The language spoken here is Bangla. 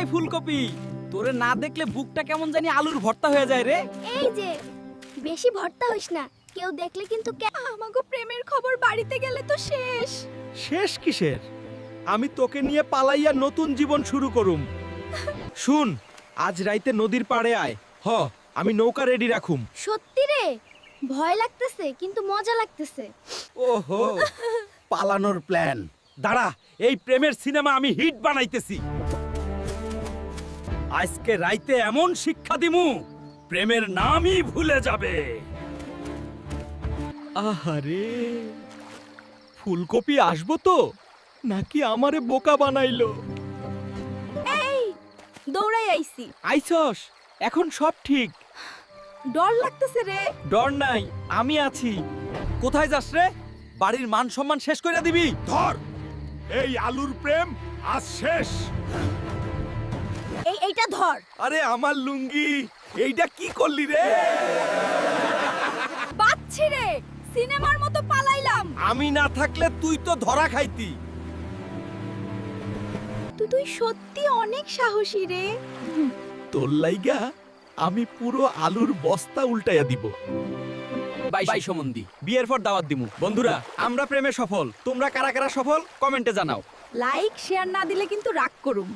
এই ফুলকপি, তোরে না দেখলে বুকটা কেমন জানি আলুর ভর্তা হয়ে যায় রে। এই যে বেশি ভর্তা হইস না, কেউ দেখলে কিন্তু আমাগো প্রেমের খবর বাড়িতে গেলে তো শেষ। শেষ কিসের? আমি তোকে নিয়ে পালাইয়া নতুন জীবন শুরু করুম। শুন, আজ রাইতে নদীর পাড়ে আয়। আমি নৌকা রেডি রাখুম। সত্যি রে, ভয় লাগতেছে কিন্তু মজা লাগতেছে। ওহো, পালানোর প্ল্যান। দাঁড়া, এই প্রেমের সিনেমা আমি হিট বানাইতেছি। আজকে রাইতে এমন শিক্ষা দিমু, প্রেমের নামই ভুলে যাবে। আহারে, ফুলকপি আসবো তো নাকি আমারে বোকা বানাইলো? এই দৌড়াই আইছি। আইসস, এখন সব ঠিক। ডর লাগতেছে রে। ডর নাই, আমি আছি। কোথায় যাস রে? বাড়ির মান সম্মান শেষ করে দিবি? ধর, এই আলুর প্রেম আজ শেষ। এইটা ধর। আরে আমার লুঙ্গি, এইটা কি করলি রে? বাচ্চি রে, সিনেমার মতো পালাইলাম। আমি না থাকলে তুই তো ধরা খাইতি। তুই সত্যি অনেক সাহসী রে। তোর লাইগা আমি পুরো আলুর বস্তা উল্টাইয়া দিব। বাই সমন্দি, বিয়ের পর দাওয়াত দিমু। বন্ধুরা, আমরা প্রেমে সফল, তোমরা কারা কারা সফল কমেন্টে জানাও। লাইক শেয়ার না দিলে কিন্তু রাগ করুম।